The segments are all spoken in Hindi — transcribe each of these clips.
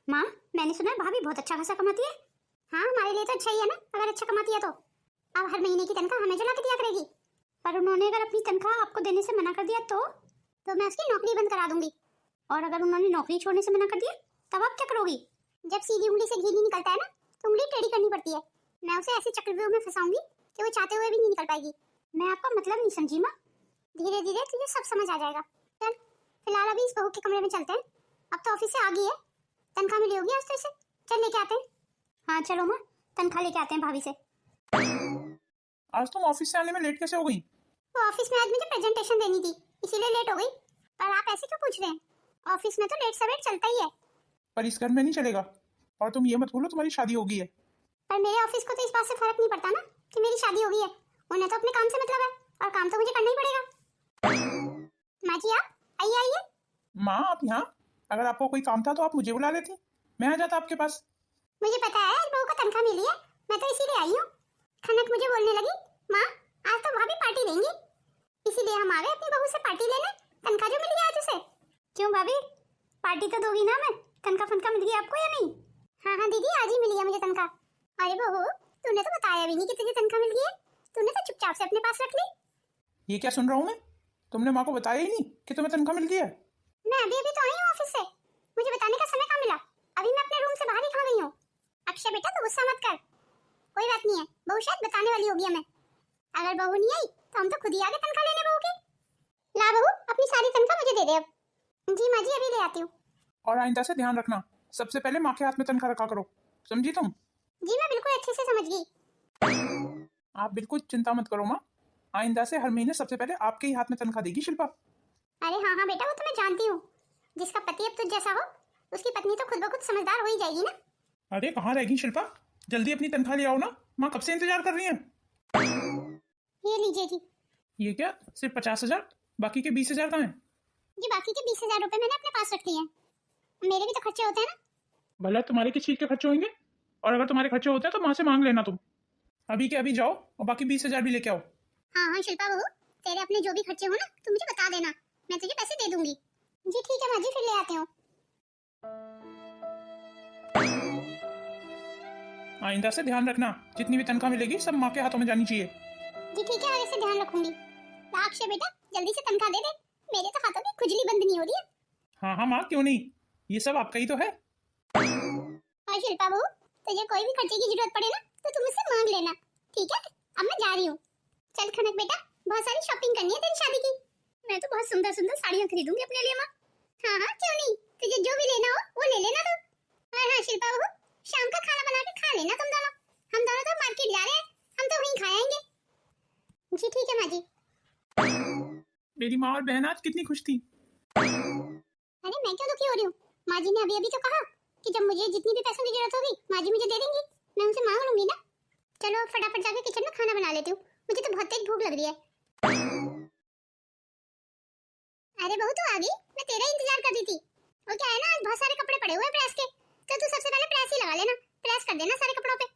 माँ, मैंने सुना है भाभी बहुत अच्छा खासा कमाती है। हाँ, हमारे लिए तो अच्छा ही है ना, अगर अच्छा कमाती है तो। अब हर महीने की तनख्वाह हमें जला के दिया करेगी। पर उन्होंने अगर अपनी तनख्वाह आपको देने से मना कर दिया तो मैं उसकी नौकरी बंद करा दूंगी। और अगर उन्होंने नौकरी छोड़ने से मना कर दिया तब आप क्या करोगी? जब सीधी उंगली से घी नहीं निकलता है ना, तो उंगली टेढ़ी करनी पड़ती है। मैं उसे ऐसे चक्रव्यूह में फंसाऊंगी कि वो चाहते हुए भी नहीं निकल पाएगी। मैं आपका मतलब नहीं समझी माँ। धीरे धीरे तुझे सब समझ आ जाएगा। चल, फिलहाल अभी इस बहू के कमरे में चलते हैं। अब तो ऑफिस से आ गई है, तनख्वाह मिली होगी आज तो इसे। चल लेके आते हैं। हाँ चलो माँ, तनख्वाह लेके आते हैं भाभी से। आज तुम ऑफिस से आने में लेट कैसे हो गई? वो ऑफिस में आज मुझे प्रेजेंटेशन देनी थी, इसीलिए लेट हो गई। पर आप ऐसे क्यों पूछ रहे हैं? ऑफिस में तो लेट सवेर चलता ही है। पर इस घर में नहीं चलेगा। और तुम ये मत बोलो तुम्हारी शादी हो गई है। पर मेरे ऑफिस को तो इस बात से फर्क नहीं पड़ता ना कि मेरी शादी हो गई है। उन्हें तो अपने काम से मतलब है, और काम तो मुझे करना ही पड़ेगा। माँ जी आप आइए आइए। माँ आप यहाँ? अगर आपको कोई काम था तो आप मुझे बुला लेती, मैं आ जाता आपके पास। मुझे पता है आज बहू को तनख्वाह मिली है, मैं तो इसीलिए आई हूँ। खनक मुझे बोलने लगी, माँ आज तो भाभी पार्टी देंगी, इसीलिए हम आ गए अपनी बहू से पार्टी लेने। तनख्वाह जो मिली है आज उसे। क्यों भाभी, पार्टी तो दोगी ना? मैं तनख्वाह फनख्वाह मिल गई आपको या नहीं? हाँ हाँ दीदी, आज ही मिली है मुझे तनख्वाह। अरे बहू, तूने तो बताया भी नहीं कि तुझे तनख्वाह मिल गई है। तूने तो चुपचाप से अपने पास रख ली। ये क्या सुन रहा हूँ मैं? तुमने माँ को बताया ही नहीं कि तुम्हें तनख्वाह मिल गई है? मैं अभी अभी तो आई हूँ ऑफिस से, मुझे बताने का समय कहाँ मिला? अभी मैं अपने रूम से बाहर ही खा गई हूँ। अक्षय बेटा तो गुस्सा मत कर, कोई बात नहीं है, बहू शायद बताने वाली होगी हमें। अगर बहू नहीं आई तो हम तो खुद ही आगे तनख्वाह लेने बहू की। ला बहू, अपनी सारी तनख्वाह मुझे दे दे अब। जी माँ जी, अभी ले आती हूँ। और आइंदा से ध्यान रखना, सबसे पहले माँ के हाथ में तनख्वाह रखा करो, समझी तुम? जी मैं बिल्कुल अच्छे से समझ गई। आप बिल्कुल चिंता मत करो माँ, आइंदा से हर महीने सबसे पहले आपके ही हाथ में तनख्वाह देगी शिल्पा। अरे हाँ हाँ बेटा, वो तो मैं जानती हूँ। जिसका पति अब तुझ जैसा हो, उसकी पत्नी तो खुद ब खुद समझदार हो ही जाएगी ना। अरे कहाँ रहेगी शिल्पा, जल्दी अपनी तनख्वाह ले आओ ना, माँ कब से इंतजार कर रही है। ये लीजिए जी। ये क्या, सिर्फ 50,000? बाकी के 20,000 कहाँ हैं? जी बाकी के 20,000 रुपए मैंने अपने पास रख लिए हैं, मेरे भी तो खर्चे होते हैं ना। भला तुम्हारे किस चीज के खर्चे होंगे? और अगर तुम्हारे खर्चे होते हैं तो माँ से मांग लेना तुम। अभी के अभी जाओ और बाकी 20,000 भी लेके आओ। हाँ हाँ शिल्पा बहू, तेरे अपने जो भी खर्चे हो ना तू मुझे बता देना, मैं तुझे पैसे दे दूंगी। जी ठीक है माँ जी, फिर ले आती हूँ। आइंदा से ध्यान रखना, जितनी भी तनख्वाह मिलेगी सब माँ के हाथों में जानी चाहिए। जी ठीक है, आगे से ध्यान रखूंगी। अक्षय बेटा जल्दी से तनख्वाह दे दे, मेरे तो हाथों में खुजली बंद नहीं हो रही है। हाँ हाँ माँ, क्यों नहीं, ये सब आपका ही तो है। और शिल्पा बहू, तुझे कोई भी खर्चे की जरूरत पड़े ना तो तुम मुझसे मांग लेना, ठीक है? अब मैं जा रही हूँ। चल खनक बेटा, बहुत सारी शॉपिंग करनी है तेरी शादी की। मैं तो बहुत सुंदर सुंदर साड़ियाँ खरीदूंगी अपने लिए माँ। हाँ हाँ क्यों नहीं, तुझे जो भी लेना हो वो ले लेना तू। और हाँ शिल्पा बहू, शाम का खाना बना के खा लेना तुम दोनों। हम दोनों तो मार्केट जा रहे हैं, हम तो वहीं खा आएंगे। जी ठीक है माँ जी। मेरी माँ और बहन आज कितनी खुश थी। अरे मैं क्यों दुखी हो रही हूँ? माँ जी ने अभी अभी तो कहा कि जब मुझे जितनी भी पैसों की जरूरत होगी माँ जी मुझे दे देंगी, मैं उनसे मांग लूंगी ना। चलो फटाफट जाके किचन में खाना बना लेती हूँ, मुझे तो बहुत तेज भूख लग रही है। अरे बहू तू आ गई, मैं तेरा इंतजार कर रही थी। वो क्या है ना, आज बहुत सारे कपड़े पड़े हुए हैं प्रेस के, तो तू सबसे पहले प्रेस ही लगा लेना, प्रेस कर देना सारे कपड़ों पे।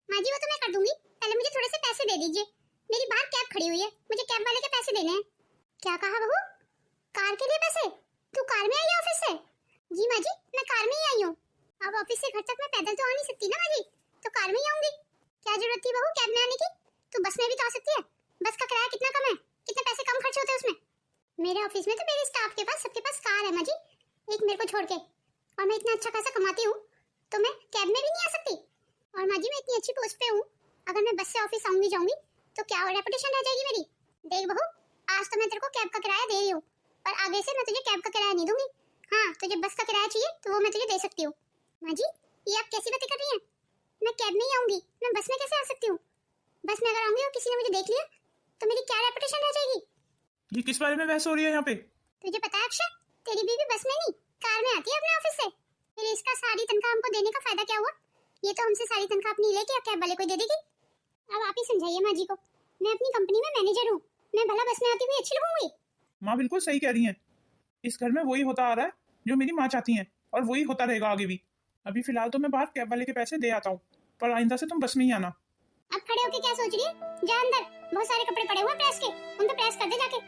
माँ जी वो तो मैं कर दूंगी, पहले मुझे थोड़े से पैसे दे दीजिए, मेरी बाहर कैब खड़ी हुई है, मुझे कैब वाले के पैसे देने हैं। क्या कहा बहू, कार के लिए पैसे? तू कार में आई है ऑफिस से? जी माँ जी मैं कार में ही आई हूँ, अब ऑफिस से घर तक मैं पैदल तो आ नहीं सकती ना माँ जी, तो कार में ही आऊंगी। क्या जरूरत थी बहू कैब में आने की, तू बस में भी तो आ सकती है। बस का किराया कितना कम है, कितने पैसे कम खर्च होते हैं उसमें। मेरे ऑफिस में तो मेरे स्टाफ के पास सबके पास कार है माँ जी, एक मेरे को छोड़ के, और मैं इतना अच्छा खासा कमाती हूँ तो मैं कैब में भी नहीं आ सकती। और माँ जी मैं इतनी अच्छी पोस्ट पे हूँ, अगर मैं बस से ऑफिस आऊंगी जाऊंगी तो क्या रेपुटेशन रह जाएगी मेरी। देख बहू, आज तो मैं तेरे को कैब का किराया दे रही हूँ, पर आगे से मैं तुझे कैब का किराया नहीं दूंगी। हाँ तुझे बस का किराया चाहिए तो वो मैं तुझे दे सकती हूँ। माँ जी ये आप कैसी बातें कर रही हैं, मैं कैब में ही आऊंगी, मैं बस में कैसे आ सकती हूँ? बस में अगर आऊंगी और किसी ने मुझे देख लिया तो मेरी क्या रेपुटेशन रह जाएगी। ये किस बारे में बहस हो रही है यहाँ पे? तुझे पता है अक्षय, तेरी बीवी बस में नहीं कार में आती है अपने ऑफिस से, फिर इसका सारी तनख्वाह हमको देने का फायदा क्या हुआ? ये तो हमसे सारी तनख्वाह अपनी लेके कैब वाले को दे देगी। अब आप ही समझाइए माँ जी को, मैं अपनी कंपनी में मैनेजर हूँ, मैं भला बस में आती हुई अच्छी लगूंगी? माँ बिल्कुल सही कह रही हैं, इस घर में वही होता आ रहा है जो मेरी माँ चाहती हैं, और वही होता रहेगा आगे भी। अभी फिलहाल तो मैं बाहर कैब वाले के पैसे दे आता हूँ, पर आइंदा से तुम बस में ही आना। अब खड़े होके क्या सोच रही है, जा अंदर, बहुत सारे कपड़े पड़े हुए हैं प्रेस के, उन पे प्रेस कर दे जाके।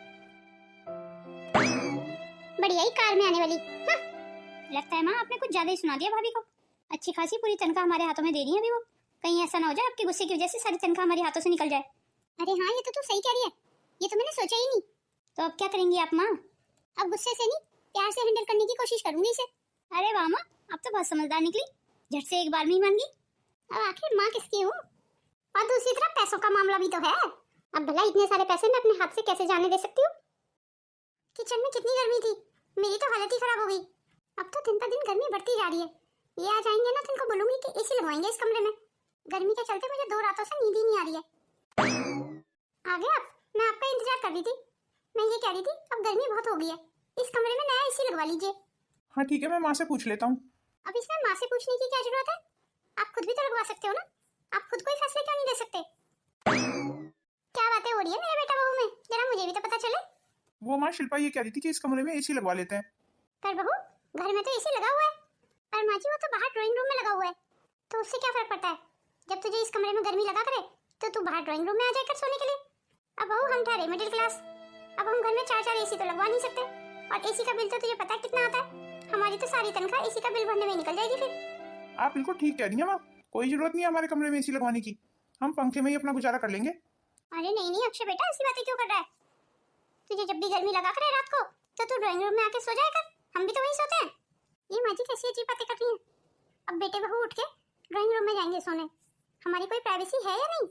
बढ़िया ही कार में आने वाली। हाँ। लगता है माँ आपने कुछ ज्यादा ही सुना दिया भाभी को। अच्छी खासी पूरी तनख्वाह हमारे हाथों में दे रही है अभी वो। कहीं ऐसा ना हो जाए आपके गुस्से की वजह से सारी तनख्वाह हमारे हाथों से निकल जाए। अरे हाँ, ये तो तू सही कह रही है, ये तो मैंने सोचा ही नहीं। तो अब क्या करेंगी आप माँ? अब गुस्से से नहीं, प्यार से हैंडल करने की कोशिश करूंगी इसे। अरे वाह माँ, आप तो बहुत समझदार निकली, झट से एक बार में ही मान गई। अब आखिर माँ किसकी हूँ? और दूसरी तरफ पैसों का मामला भी तो है। अब भला इतने सारे पैसे मैं अपने हाथ से कैसे जाने दे सकती हूँ? किचन में कितनी गर्मी थी, मेरी तो हालत ही खराब हो गई। अब तो दिन पर दिन गर्मी बढ़ती जा रही है। ये आ जाएंगे ना तो इनको बोलूंगी कि एसी लगवाएंगे इस कमरे में। गर्मी के चलते मुझे 2 रातों से नींद ही नहीं आ रही है। आ गए आप? मैं आपका इंतजार कर रही थी। मैं ये कह रही थी अब गर्मी बहुत हो गई है, इस कमरे में नया एसी लगवा लीजिए। हाँ ठीक है, मैं माँ से पूछ लेता हूँ। अब इसमें माँ से पूछने की क्या जरूरत है? आप खुद भी तो लगवा सकते हो ना, आप खुद कोई फैसले क्यों नहीं दे सकते? क्या बातें हो रही है मेरे बेटा बहू में, जरा मुझे भी तो पता चले। वो माँ शिल्पा ये कह रही थी कि इस कमरे में एसी लगवा लेते हैं। पर बहू, घर में तो एसी लगा हुआ है। पर माँ जी वो तो बाहर ड्राइंग रूम में लगा हुआ है, तो उससे क्या फर्क पड़ता है? जब तुझे इस कमरे में गर्मी लगा करे तो तू बाहर ड्राइंग रूम में आ जाकर सोने के लिए। अब बहू हम ठहरे मिडिल क्लास, अब हम घर में 4-4 एसी तो लगवा नहीं सकते। और एसी का बिल तो तुझे पता है कितना आता है? हमारी तो सारी तनख्वाह एसी का बिल भरने में निकल जाएगी फिर। आप बिल्कुल ठीक कह रही हैं माँ, कोई जरूरत नहीं है हमारे कमरे में एसी लगवाने की, हम पंखे में ही अपना गुजारा कर लेंगे। अरे नहीं नहीं अक्षय बेटा, ऐसी बातें क्यों कर रहा है? तुझे जब भी गर्मी लगा करे रात को तो तू ड्राइंग रूम में आके सो जाया कर, हम भी तो वहीं सोते हैं। ये माँ जी कैसी अजीब बातें कर रही हैं। अब बेटे बहू उठ के ड्राइंग रूम में जाएंगे सोने, हमारी कोई प्राइवेसी है या नहीं?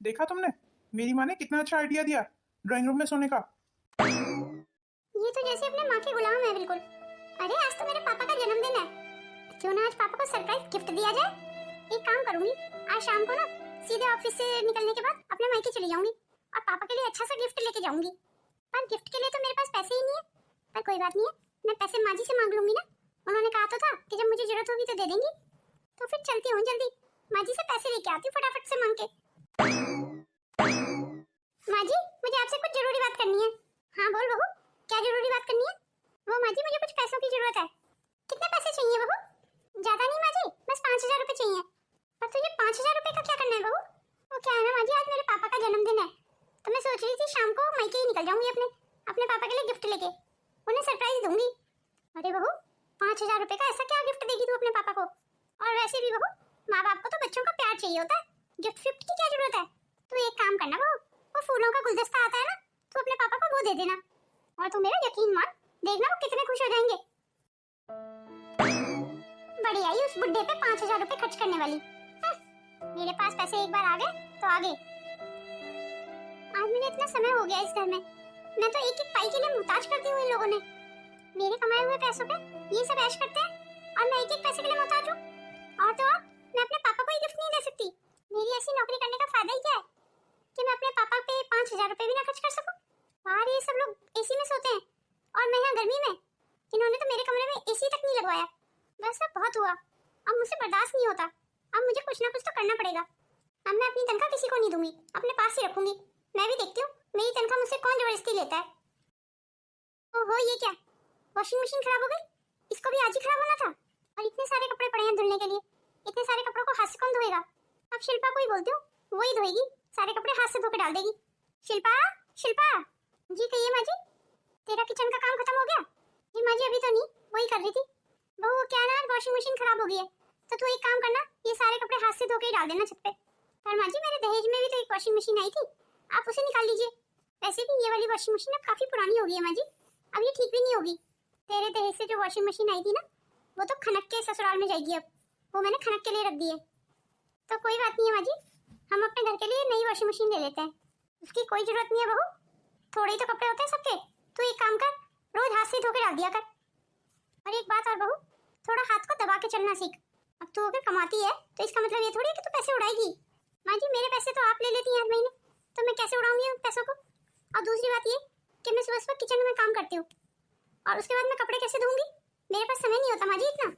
देखा तुमने, मेरी माँ ने कितना अच्छा आइडिया दिया ड्राइंग रूम में सोने का। ये तो जैसे अपने माँ के गुलाम है बिल्कुल। अरे आज तो मेरे पापा का जन्मदिन है, क्यों ना आज पापा को सरप्राइज गिफ्ट दिया जाए। एक काम करूंगी, आज शाम को ना सीधे ऑफिस से निकलने के बाद अपने मायके चली जाऊंगी और पापा के लिए अच्छा सा गिफ्ट लेके जाऊंगी। पर गिफ्ट के लिए तो मेरे पास पैसे ही नहीं है। पर कोई बात नहीं है, मैं पैसे माँ जी से मांग लूंगी ना, उन्होंने कहा तो था कि जब मुझे जरूरत होगी तो दे देंगी। तो फिर चलती हूँ जल्दी, माँ जी से पैसे लेके आती हूँ फटाफट से मांग के। माँ जी मुझे आपसे कुछ जरूरी बात करनी है। हाँ बोल बहू, क्या जरूरी बात करनी है? वो माँ जी मुझे कुछ पैसों की जरूरत है। कितने पैसे चाहिए बहू? ज्यादा नहीं माँ जी, बस 5000 रुपए चाहिए। पर तुझे 5000 रुपए का क्या करना है बहू? वो क्या है ना माँ जी, आज मेरे पापा का जन्मदिन है, तो मैं सोच रही थी शाम को मायके ही निकल जाऊंगी अपने पापा के लिए गिफ्ट लेके, उन्हें सरप्राइज दूंगी। अरे बहू 5000 रुपए का ऐसा क्या गिफ्ट देगी तू अपने पापा को? और वैसे भी बहू, माँ बाप को तो बच्चों का प्यार चाहिए होता है, गिफ्ट फिफ्ट की क्या जरूरत है? तू एक काम करना बहू, वो फूलों का गुलदस्ता आता है ना, तू अपने पापा को वो दे देना, और तू मेरा यकीन मान, देखना वो कितने खुश हो जाएंगे। बड़ी आई उस बुड्ढे पे 5000 रुपए खर्च करने वाली। मेरे पास पैसे एक बार आ गए तो आ गए। आज मैंने इतना समय हो गया इस घर में, मैं तो एक एक पाई के लिए मुहताज करती हूँ इन लोगों ने। मेरे कमाए हुए पैसों पे ये सब ऐश करते हैं और मैं एक एक पैसे के लिए मुहताज हूँ। और तो और मैं अपने पापा को ही गिफ्ट नहीं दे सकती। मेरी ऐसी नौकरी करने का फायदा ही क्या है कि मैं अपने पापा पे 5000 रुपए भी ना खर्च कर सकूं। बाहर ये सब लोग एसी में सोते हैं और मैं यहाँ गर्मी में, इन्होंने तो मेरे कमरे में एसी तक नहीं लगवाया। बस अब बहुत हुआ, अब मुझसे बर्दाश्त नहीं होता, अब मुझे कुछ ना कुछ तो करना पड़ेगा। अब मैं अपनी तनख्वाह किसी को नहीं दूंगी, अपने पास ही रखूंगी। मैं भी देखती हूँ मेरी तनख्वाह मुझसे कौन जबरदस्ती लेता है। ओहो ये क्या, वॉशिंग मशीन खराब हो गई, इसको भी आज ही खराब होना था। और इतने सारे कपड़े पड़े हैं धुलने के लिए, इतने सारे कपड़ों को हाथ से कौन धोएगा? अब शिल्पा को ही बोलती हूँ, वो ही धोएगी, सारे कपड़े हाथ से धो के डाल देगी। शिल्पा, शिल्पा जी कहिए माँ जी, तेरा किचन का काम खत्म हो गया? जी माँ जी अभी तो नहीं, वही कर रही थी। बहू क्या ना वॉशिंग मशीन खराब हो गई है, तो तू एक काम करना, ये सारे कपड़े हाथ से धो के डाल देना छत पे। पर माँ जी मेरे दहेज में भी तो एक वॉशिंग मशीन आई थी, आप उसे निकाल लीजिए। वैसे भी ये वाली वॉशिंग मशीन अब काफी पुरानी हो गई है माँ जी, अब ये ठीक भी नहीं होगी। तेरे दहेज से जो वॉशिंग मशीन आई थी ना, वो तो खनक के ससुराल में जाएगी, अब वो मैंने खनक के लिए रख दी है। तो कोई बात नहीं है माँ जी, हम अपने घर के लिए नई वॉशिंग मशीन ले लेते हैं, उसकी कोई जरूरत नहीं है बहू, थोड़े ही तो कपड़े होते हैं सबके। तू एक काम कर, रोज हाथ से धो के डाल दिया कर। और एक बात और बहू, थोड़ा हाथ को दबा के चलना सीख। अब तू अगर कमाती है तो इसका मतलब ये थोड़ी है कि तू पैसे उड़ाएगी। माँ जी मेरे पैसे तो आप ले लेती हैं हर महीने, तो मैं कैसे उड़ाऊंगी उन पैसों को? और दूसरी बात ये कि मैं सुबह सुबह किचन में काम करती हूँ, और उसके बाद मैं कपड़े कैसे धोऊंगी? मेरे पास समय नहीं होता माँ जी इतना।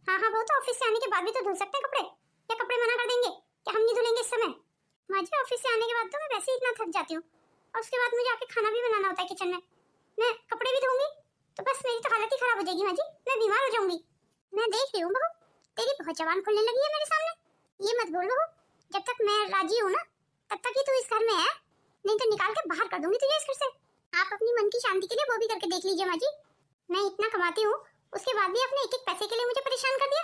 हाँ हाँ, वो तो ऑफिस से आने के बाद भी तो धुल सकते हैं कपड़े, या कपड़े मना कर देंगे कि हम नहीं धुलेंगे इस समय? माँ जी ऑफिस से आने के बाद तो मैं वैसे ही इतना थक जाती हूँ, और उसके बाद मुझे आके खाना भी बनाना होता है किचन में, मैं कपड़े भी धोऊंगी तो बस मेरी तो हालत ही खराब हो जाएगी माँ जी, मैं बीमार हो जाऊंगी। मैं देख रही हूँ बहू, तेरी बहुत जबान खुलने लगी है मेरे सामने। ये मत बोल बहू, जब तक मैं राजी हूँ ना तब तक ही तू इस घर में है, नहीं तो निकाल के बाहर कर दूंगी तुझे इस घर से। आप अपनी मन की शांति के लिए वो भी करके देख लीजिए माँ जी, मैं इतना कमाती हूँ उसके बाद भी आपने एक एक पैसे के लिए मुझे परेशान कर दिया।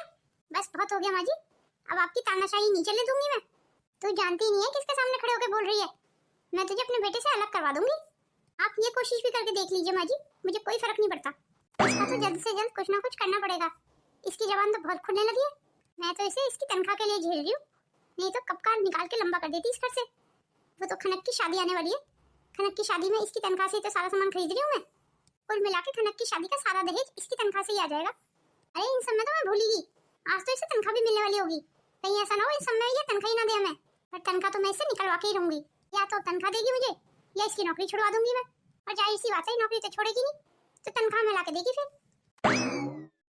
बस बहुत हो गया माँ जी, अब आपकी तानाशाही नहीं चलने दूंगी मैं। तू जानती नहीं है किसके सामने खड़े होकर बोल रही है। मैं तुझे अपने बेटे से अलग करवा दूंगी। आप ये कोशिश भी करके देख लीजिए माँ जी, मुझे कोई फर्क नहीं पड़ता। इसका तो जल्द से जल्द कुछ ना कुछ करना पड़ेगा। इसकी जबान तो बहुत खुलने लगी है। मैं तो इसे इसकी तनख्वाह के लिए झेल रही हूँ, नहीं तो कब का निकाल के लंबा कर देती इस घर से। वो तो खनक की शादी आने वाली है, खनक की शादी में इसकी तनख्वाह से तो सारा सामान खरीद रही हूँ मैं। कुल मिला के खनक की शादी का सारा दहेज इसकी तनख्वाह से ही आ जाएगा। अरे इन सब में तो मैं भूल ही गई, आज तो इसे तनख्वाह भी मिलने वाली होगी। कहीं ऐसा ना हो इस समय ये तनख्वाह ही ना दे मैं। पर तनख्वाह तो मैं इससे निकलवा के ही रहूंगी। या तो तनख्वाह देगी मुझे या इसकी नौकरी छुड़वा दूंगी मैं। और जाहिर सी बात है नौकरी तो छोड़ेगी नहीं, तो तनख्वाह में ला के देगी फिर।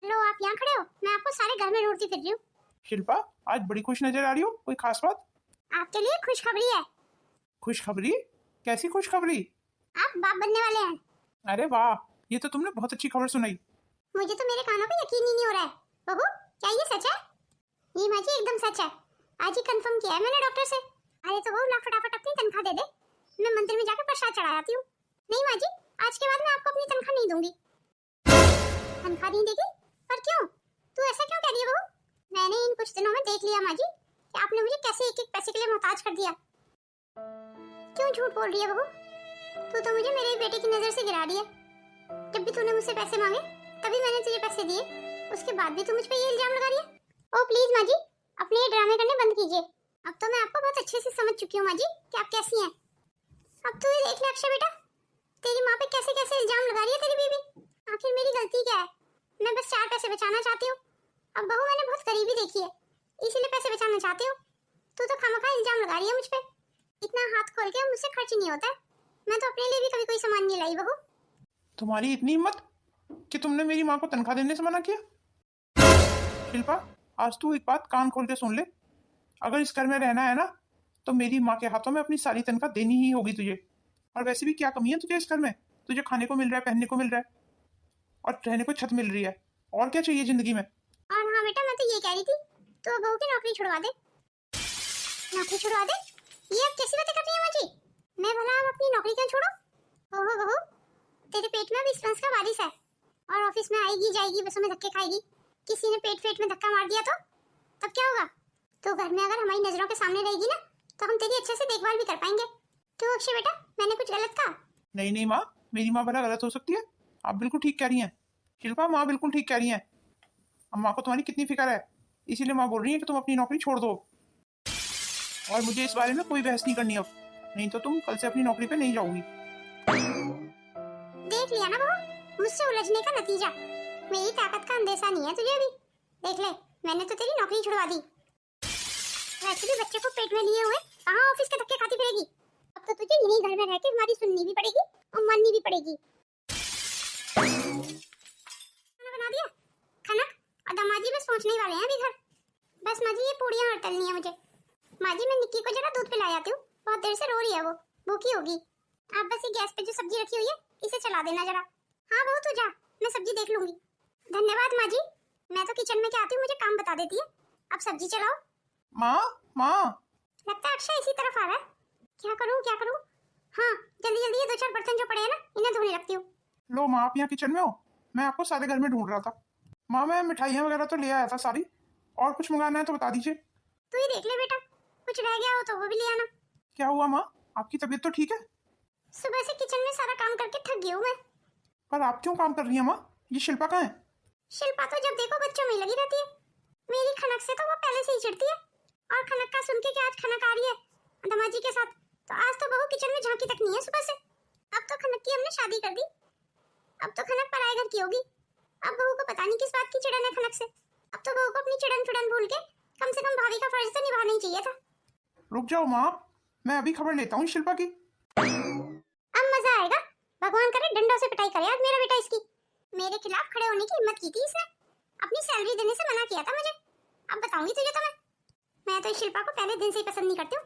लो आप यहाँ खड़े हो, मैं आपको सारे घर में ढूंढती फिर रही हूँ। शिल्पा, आज बड़ी खुश नजर आ रही हो, कोई खास बात? आपके लिए खुशखबरी है। खुशखबरी? कैसी खुशखबरी? आप बाप बनने वाले हैं। अरे वाह, ये तो तुमने बहुत अच्छी खबर सुनाई। मुझे तो मेरे कानों पे यकीन ही नहीं हो रहा है। बहू, क्या ये सच है? ये माँ जी एकदम सच है, आज ही कंफर्म किया है मैंने डॉक्टर से। अरे तो बहू ला फटाफट अपनी तनख्वाह दे दे, मैं मंदिर में जाकर प्रसाद चढ़ा आती हूँ। नहीं माँ जी, आज के बाद मैं आपको अपनी तनख्वाह नहीं दूंगी। तनख्वाह नहीं देगी? पर क्यों? तू ऐसा क्यों कह रही है बहू? मैंने इन कुछ दिनों में देख लिया माँ जी कि आपने मुझे कैसे एक एक पैसे के लिए मोहताज कर दिया। क्यों झूठ बोल रही है बहू? तू तो मुझे मेरे बेटे की नजर से गिरा रही है। जब भी तूने मुझसे पैसे मांगे तभी मैंने तुझे पैसे दिए, उसके बाद भी तू मुझ पे ये इल्जाम लगा रही है। ओ प्लीज माँ जी, अपने ये ड्रामे करने बंद कीजिए। अब तो मैं आपको बहुत अच्छे से समझ चुकी हूँ माँ जी कि आप कैसी हैं। अब तू ये देख ले अक्षय बेटा, तेरी माँ पे कैसे कैसे इल्जाम लगा रही है तेरी बीवी। आखिर मेरी गलती क्या है? मैं बस 4 पैसे बचाना चाहती हूँ। अब बहू मैंने बहुत गरीबी देखी है, इसीलिए पैसे बचाना चाहती हूँ। तू तो खामखा इल्जाम लगा रही है मुझ पे। इतना हाथ खोल के मुझसे खर्च नहीं होता है। मैं तो अपने लिए भी कभी कोई सामान नहीं लाई बहू। तुम्हारी इतनी हिम्मत कि तुमने मेरी माँ को तनख्वाह देने से मना किया? शिल्पा, आज तू एक बात कान खोल के सुन ले। अगर इस घर में रहना है ना, तो मेरी माँ के हाथों में अपनी सारी तनख्वाह देनी ही होगी तुझे। और वैसे भी क्या कमी है तुझे इस घर में? तुझे खाने को मिल रहा है, पहनने को मिल रहा है, और रहने को छत मिल रही है। और क्या चाहिए जिंदगी में? और हाँ बेटा, मैं तो ये कह रही थी, तो बहू की नौकरी छुड़वा दे। नौकरी छुड़वा दे? ये अब कैसी बातें कर रही है माँ जी? मैं भला अब अपनी नौकरी क्यों छोड़ूं? ओहो बहू, तेरे पेट में अभी स्पंज का वारिस है, और ऑफिस में आएगी जाएगी, बसों में धक्के खाएगी। किसी ने पेट में धक्का मार दिया तो तब क्या होगा? तो घर में अगर हमारी नजरों के सामने रहेगी ना, तो हम तेरी अच्छे से देखभाल भी कर पाएंगे। तो अक्षय बेटा, मैंने कुछ गलत कहा? नहीं नहीं माँ, मेरी माँ भला गलत हो सकती है? आप बिल्कुल ठीक कह रही हैं शिल्पा, माँ बिल्कुल ठीक कह रही हैं। अब माँ को तुम्हारी कितनी फिक्र है, इसीलिए माँ बोल रही है कि तुम अपनी नौकरी छोड़ दो। और मुझे इस बारे में कोई बहस नहीं करनी अब, नहीं तो तुम कल से अपनी नौकरी पे नहीं जाओगी। देख लिया ना बहू, मुझसे उलझने का नतीजा। मेरी ताकत का अंदेशा नहीं है तुझे अभी। देख ले, मैंने तो तेरी नौकरी छुड़वा दी। वैसे भी बच्चे को पेट में लिए हुए कहाँ ऑफिस के धक्के खाती फिरेगी। अब तो तुझे यहीं घर में रह के हमारी सुननी भी पड़ेगी और माननी भी पड़ेगी। खाना बना दिया? खनक और दामाजी बस पहुंचने ही वाले हैं अभी घर। बस माँ जी ये पूड़ियाँ और तलनी है मुझे। माँ जी मैं निक्की को जरा दूध पिला आती हूँ, बहुत देर से रो रही है वो, भूखी होगी। आप बस ये गैस पे जो सब्जी रखी हुई है इसे चला देना जरा। हाँ बहू तू जा, मैं सब्जी देख लूंगी। धन्यवाद माँ जी, मैं तो किचन में क्या आती हूँ, मुझे काम बता देती है। अब सब्जी चलाओ। माँ माँ, लगता है अक्षय इसी तरफ आ रहा है। क्या करूँ क्या करूँ? हाँ जल्दी जल्दी ये 2-4 बर्तन जो पड़े हैं ना, इन्हें धोने लगती हूँ। लो माँ, आप यहाँ किचन में हो, मैं आपको सारे घर में ढूंढ रहा था। माँ मैं मिठाइयाँ वगैरह तो ले आया था सारी, और कुछ मंगाना है तो बता दीजिए। तू ही देख ले बेटा, कुछ रह गया हो तो वो भी ले आना। क्या हुआ माँ, आपकी तबीयत तो ठीक है? सुबह से किचन में सारा काम करके थक गई हूँ मैं। पर आप क्यों काम कर रही हैं माँ? ये शिल्पा कहाँ है? शिल्पा तो जब देखो बच्चों में ही लगी रहती है। मेरी खनक से तो वो पहले से ही चिढ़ती है, और खनक का सुन के कि आज खनक आ रही है दमाजी के साथ, तो आज तो बहू किचन में झांकी तक नहीं है सुबह से। अब तो खनक की हमने शादी कर दी, अब तो खनक पराए घर की होगी। अब बहू को पता नहीं किस बात की चिड़न है खनक से। अब तो बहू को अपनी चिड़न चुड़न भूल के कम से कम भाभी का फर्ज तो निभाना ही चाहिए था। रुक जाओ माँ, मैं अभी खबर लेता हूँ शिल्पा की। अब मजा आएगा, भगवान करे डंडों से पिटाई करे आज मेरा बेटा इसकी। मेरे खिलाफ खड़े होने की हिम्मत की थी इसने, अपनी सैलरी देने से मना किया था मुझे। अब बताऊंगी तुझे तो मैं तो इस शिल्पा को पहले दिन से ही पसंद नहीं करती हूँ।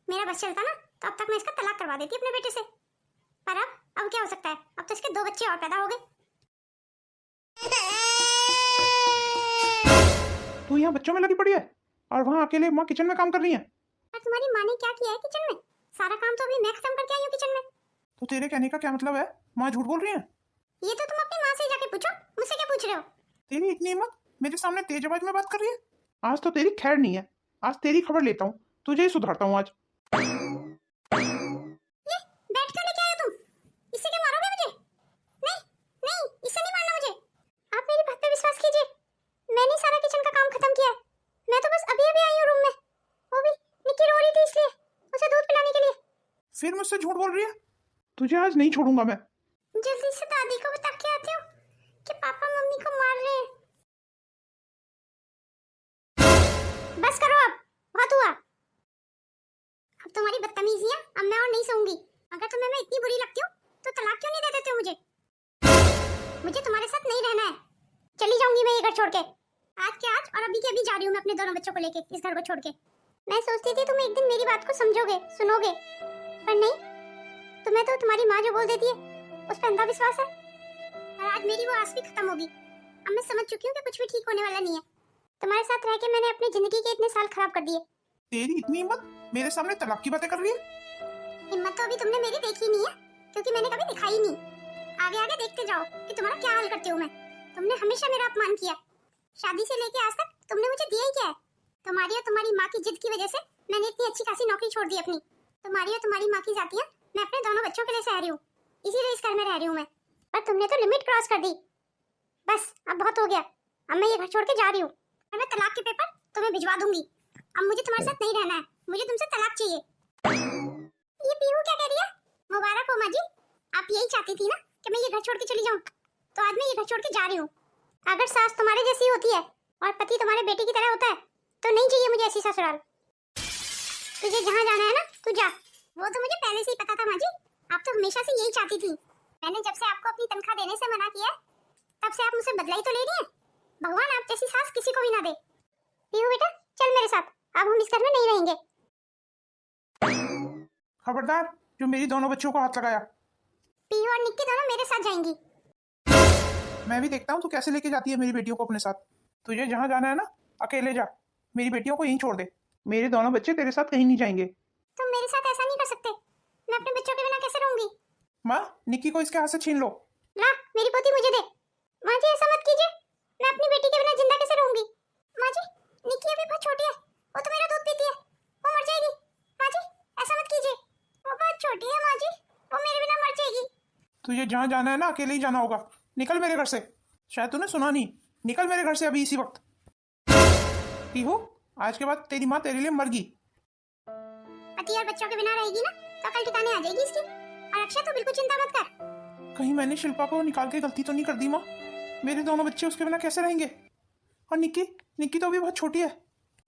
मेरा बस चलता ना तो अब तक मैं इसका तलाक करवा देती अपने बेटे से। पर अब क्या हो सकता है, अब तो इसके 2 बच्चे और पैदा हो गए। तू यहाँ बच्चों में लगी पड़ी है और वहाँ अकेले माँ किचन में काम कर रही है। पर तुम्हारी माँ ने क्या किया है किचन में? सारा काम तो अभी मैं खत्म करके आई हूँ किचन में। तो तेरे कहने का क्या मतलब है, माँ झूठ बोल रही है? ये तो तुम अपनी माँ से जाके पूछो, मुझसे क्या पूछ रहे हो? तेरी इतनी हिम्मत, मेरे सामने तेज आवाज में बात कर रही है। आज तो तेरी खैर नहीं है, आज तेरी खबर लेता हूँ, तुझे ही सुधारता हूँ आज। ये बैठ कर लेके आया तुम, इससे क्या मारोगे मुझे? नहीं नहीं, इससे नहीं मारना मुझे। आप मेरी बात पे विश्वास कीजिए, मैंने सारा किचन का काम खत्म किया है। मैं तो बस अभी अभी आई हूँ रूम में, वो भी निक्की रो रही थी इसलिए, उसे दूध पिलाने के लिए। फिर मुझसे झूठ बोल रही है, तुझे आज नहीं छोड़ूंगा मैं। जल्दी से दादी को बता के आती हूँ कि पापा मम्मी को मार रहे हैं। बस करो अब, बहुत हुआ। अब तुम्हारी बदतमीजियां अब मैं और नहीं सहूंगी। अगर तुम्हें मैं इतनी बुरी लगती हूँ तो तलाक क्यों नहीं दे देते हो मुझे? मुझे तुम्हारे साथ नहीं रहना है, चली जाऊंगी मैं ये घर छोड़ के। आज के आज और अभी के अभी जा रही हूँ मैं अपने दोनों बच्चों को लेके इस घर को छोड़ के। मैं सोचती थी तुम एक दिन मेरी बात को समझोगे, सुनोगे, पर नहीं, तुम्हें तो तुम्हारी माँ जो बोल देती है उस पर अंधा विश्वास है। और आज मेरी वो आस भी खत्म होगी। अब मैं समझ चुकी हूँ कि कुछ भी ठीक होने वाला नहीं है। तुम्हारे साथ रह के मैंने अपनी जिंदगी के इतने साल खराब कर दिए। तेरी इतनी हिम्मत, मेरे सामने तलाक की बातें कर रही है। हिम्मत तो अभी तुमने मेरी देखी नहीं है, क्योंकि मैंने कभी दिखाई नहीं। आगे आगे देखते जाओ कि तुम्हारा क्या हाल करती हूँ मैं। तुमने हमेशा मेरा अपमान किया, शादी से लेके आज तक तुमने मुझे दिया ही क्या है? तुम्हारी और तुम्हारी माँ की जिद की वजह से मैंने इतनी अच्छी खासी नौकरी छोड़ दी अपनी। तुम्हारी और तुम्हारी माँ की जातियाँ मैं अपने दोनों बच्चों के लिए सह रही हूँ, इसीलिए इस घर में रह रही हूँ मैं। पर तुमने तो लिमिट क्रॉस कर दी। बस अब बहुत हो गया, अब मैं ये घर छोड़ के जा रही हूँ और मैं तलाक के पेपर तुम्हें भिजवा दूंगी। अब मुझे तुम्हारे साथ नहीं रहना है, मुझे तुमसे तलाक चाहिए। ये पीहू क्या कह रही है? मुबारक हो माँ जी, आप यही चाहती थी ना कि मैं ये घर छोड़ के चली जाऊँ, तो आज मैं ये घर छोड़ के जा रही हूँ। अगर सास तुम्हारे जैसी होती है और पति तुम्हारे बेटे की तरह होता है तो नहीं चाहिए मुझे ऐसी ससुराल। तुझे जहाँ जाना है ना तू जा, वो तो मुझे पहले से ही पता था माँ जी, आप तो हमेशा से यही चाहती थी। मैंने जब से आपको अपनी तनख्वाह देने से मना किया तब से आप मुझसे बदला ही तो ले रही हैं। भगवान आप जैसी सास किसी को भी ना दे। पीहू बेटा चल मेरे साथ, अब हम इस घर में नहीं रहेंगे। खबरदार जो मेरी दोनों बच्चों को हाथ लगाया। पीहू और निक्की दोनों मेरे साथ जाएंगी। मैं भी देखता हूँ तू कैसे लेके जाती है मेरी बेटियों को अपने साथ। तुझे जहाँ जाना है ना अकेले जा, मेरी बेटियों को यहीं छोड़ दे। मेरे दोनों बच्चे तेरे साथ कहीं नहीं जाएंगे। तुम मेरे साथ ऐसा नहीं कर सकते, मैं अपने बच्चों के बिना कैसे रहूंगी? माँ, निक्की को इसके हाथ से छीन लो। ला मेरी पोती मुझे दे। माँ जी ऐसा मत कीजिए, मैं अपनी बेटी के बिना जिंदा कैसे रहूंगी? माँ जी निक्की अभी बहुत छोटी है, वो तो मेरा दूध पीती है, वो मर जाएगी। माँ जी ऐसा मत कीजिए, वो बहुत छोटी है माँ जी, वो मेरे बिना मर जाएगी। तुझे जहाँ जाना है ना अकेले ही जाना होगा। निकल मेरे घर से। शायद तूने सुना नहीं, निकल मेरे घर से अभी इसी वक्त। पीहू, आज के बाद तेरी माँ तेरे लिए मर गई। पति और बच्चों के बिना रहेगी ना तो अकल ठिकाने आ जाएगी इसकी। और अक्षय तो बिल्कुल चिंता मत कर। कहीं मैंने शिल्पा को निकाल के गलती तो नहीं कर दी माँ? मेरे दोनों बच्चे उसके बिना कैसे रहेंगे? और निक्की, निक्की तो अभी बहुत छोटी है।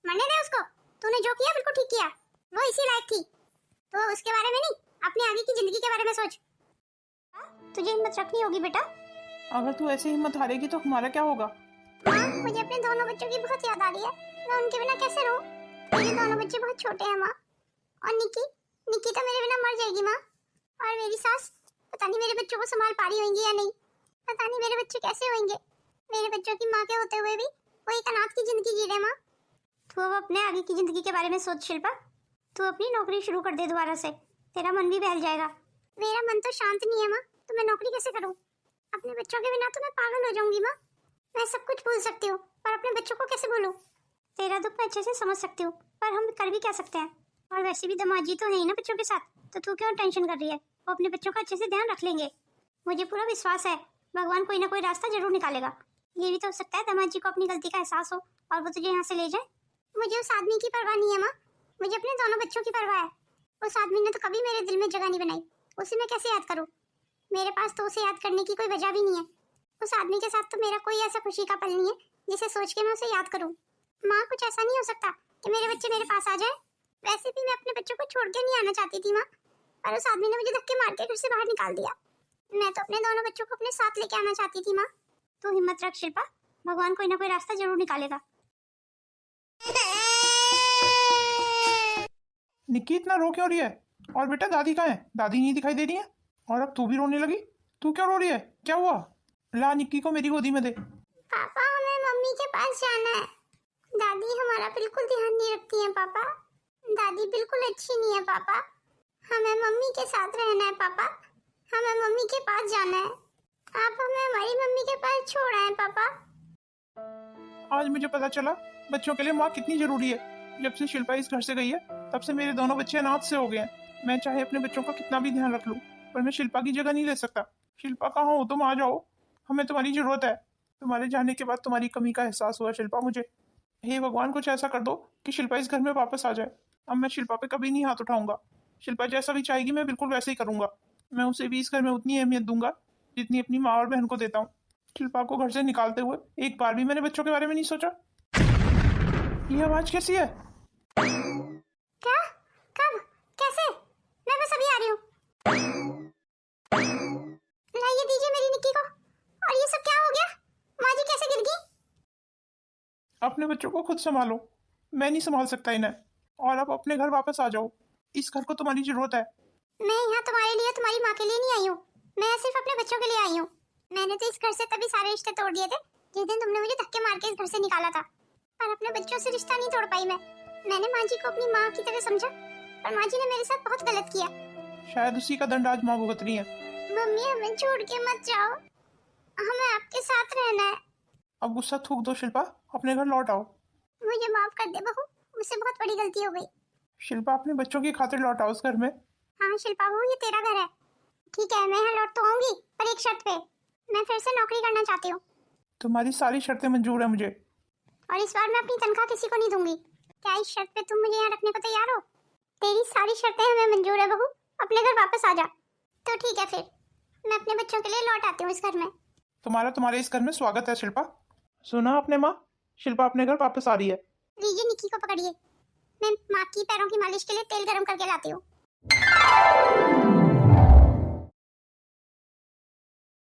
मरने दे उसको, तूने जो किया बिल्कुल ठीक किया, वो इसी लायक थी। तो उसके बारे में नहीं, अपने आगे की जिंदगी के बारे में सोच। तुझे हिम्मत रखनी होगी बेटा। अगर तू ऐसे हिम्मत हारेगी तो हमारा क्या होगा? माँ मुझे अपने दोनों बच्चों की बहुत याद आ रही है, मैं उनके बिना कैसे रहूं? मेरे दोनों बच्चे बहुत छोटे हैं माँ। और निक्की, निक्की तो मेरे बिना मर जाएगी माँ। और मेरी सास पता नहीं मेरे बच्चों को संभाल पा रही होंगी या नहीं, पता नहीं मेरे बच्चे कैसे होंगे। मेरे बच्चों की माँ के होते हुए भी वो एक अनाथ की जिंदगी जी रहे माँ। तू अब अपने आगे की जिंदगी के बारे में सोच शिल्पा, तू अपनी नौकरी शुरू कर दे दोबारा से, तेरा मन भी बहल जाएगा। मेरा मन तो शांत नहीं है माँ, तो मैं नौकरी कैसे करूँ? अपने बच्चों के बिना तो मैं पागल हो जाऊंगी माँ। मैं सब कुछ भूल सकती हूँ पर अपने बच्चों को कैसे भूलूं? तेरा दुख मैं अच्छे से समझ सकती हूँ, पर हम कर भी क्या सकते हैं? और वैसे भी दमाजी तो है ही ना बच्चों के साथ, तो तू क्यों टेंशन कर रही है? वो अपने बच्चों का अच्छे से ध्यान रख लेंगे। मुझे पूरा विश्वास है भगवान कोई ना कोई रास्ता जरूर निकालेगा। ये भी तो हो सकता है दमाजी को अपनी गलती का एहसास हो और वो तुझे यहाँ से ले जाए। मुझे उस आदमी की परवाह नहीं है माँ, मुझे अपने दोनों बच्चों की परवाह है। उस आदमी ने तो कभी मेरे दिल में जगह नहीं बनाई, उसे मैं कैसे याद करूँ? मेरे पास तो उसे याद करने की कोई वजह भी नहीं है। उस आदमी के साथ तो मेरा कोई ऐसा खुशी का पल नहीं है जिसे सोच के मैं उसे याद करूं। माँ कुछ ऐसा नहीं हो सकता कि मेरे बच्चे मेरे पास आ जाए। वैसे भी मैं अपने बच्चों को छोड़ के नहीं आना चाहती थी माँ, पर उस आदमी ने मुझे धक्के मार के घर से बाहर निकाल दिया। मैं तो अपने दोनों बच्चों को अपने साथ लेके आना चाहती थी माँ। तू हिम्मत रख शिल्पा, भगवान कोई ना कोई रास्ता जरूर निकालेगा। निक्की इतना रो क्यों रही है? और बेटा दादी कहाँ है? दादी नहीं दिखाई दे रही है और अब तू भी रोने लगी। तू क्यों रो रही है? क्या हुआ? ला निक्की को मेरी गोदी में दे। पापा हमें मम्मी के पास जाना है। दादी हमारा बिल्कुल ध्यान नहीं रखती है पापा, दादी बिल्कुल अच्छी नहीं है पापा। हमें मम्मी के साथ रहना है पापा, हमें मम्मी के पास जाना है। आप हमें हमारी मम्मी के पास छोड़ आए पापा। आज मुझे पता चला बच्चों के लिए माँ कितनी जरूरी है। जब से शिल्पा इस घर से गई है तब से मेरे दोनों बच्चे अनाथ से हो गए हैं। मैं चाहे अपने बच्चों का कितना भी ध्यान रख लूं, पर मैं शिल्पा की जगह नहीं ले सकता। शिल्पा कहाँ हो तुम? आ जाओ, हमें तुम्हारी जरूरत है। तुम्हारे जाने के बाद तुम्हारी कमी का एहसास हुआ शिल्पा मुझे। हे भगवान, कुछ ऐसा कर दो कि शिल्पा इस घर में वापस आ जाए। अब मैं शिल्पा पे कभी नहीं हाथ उठाऊंगा। शिल्पा जैसा भी चाहेगी मैं बिल्कुल वैसे ही करूंगा। मैं उसे भी इस घर में उतनी अहमियत दूंगा जितनी अपनी माँ और बहन को देता हूँ। शिल्पा को घर से निकालते हुए एक बार भी मैंने बच्चों के बारे में नहीं सोचा। ये आवाज कैसी है? क्या? कब? कैसे? मैं बस अभी आ रही हूँ। लाइए दीजिए मेरी निक्की को। और ये सब क्या हो गया? माँ जी कैसे गिर गई? अपने बच्चों को खुद संभालो, मैं नहीं संभाल सकता इन्हें। और अब अपने घर वापस आ जाओ, इस घर को तुम्हारी जरूरत है। मैं यहाँ तुम्हारे लिए, तुम्हारी माँ के लिए नहीं आई हूँ। मैं सिर्फ अपने बच्चों के लिए आई हूँ। मैंने तो इस घर से तभी सारे रिश्ते तोड़ दिए थे जिस दिन तुमने मुझे धक्के मार के इस घर से निकाला था। पर अपने बच्चों से रिश्ता नहीं तोड़ पाई मैंने माँ जी को अपनी माँ की तरह समझा, पर माँ जी ने मेरे साथ बहुत गलत किया। शायद उसी का दंड आज माँ भुगत रही है। मम्मी हमें छोड़ के मत जाओ, हमें आपके साथ रहना है। अब गुस्सा थूक दो शिल्पा, अपने घर लौट आओ। मुझे माफ कर दे बहू, मुझसे बहुत बड़ी गलती हो गई। शिल्पा, अपने बच्चों की खातिर लौट आओ उस घर में। हाँ शिल्पा बहू, ये तेरा घर है। ठीक है, मैं यहाँ लौट तो आऊंगी, पर एक शर्त पे। मैं फिर से नौकरी करना चाहती हूँ। तुम्हारी सारी शर्तें मंजूर है मुझे। और इस बार मैं अपनी तनख्वाह किसी को नहीं दूंगी। क्या इस शर्त पे तुम मुझे यहाँ रखने को तैयार हो? तेरी सारी शर्तें हमें मंजूर है बहू, अपने घर वापस आ जा। तो ठीक है, फिर मैं अपने बच्चों के लिए लौट आती हूँ इस घर में। तुम्हारे इस घर में स्वागत है शिल्पा। सुना आपने माँ, शिल्पा अपने घर वापस आ रही है। लीजिए निक्की को पकड़िए, मैं माँ की पैरों की मालिश के लिए तेल गर्म करके लाती हूँ।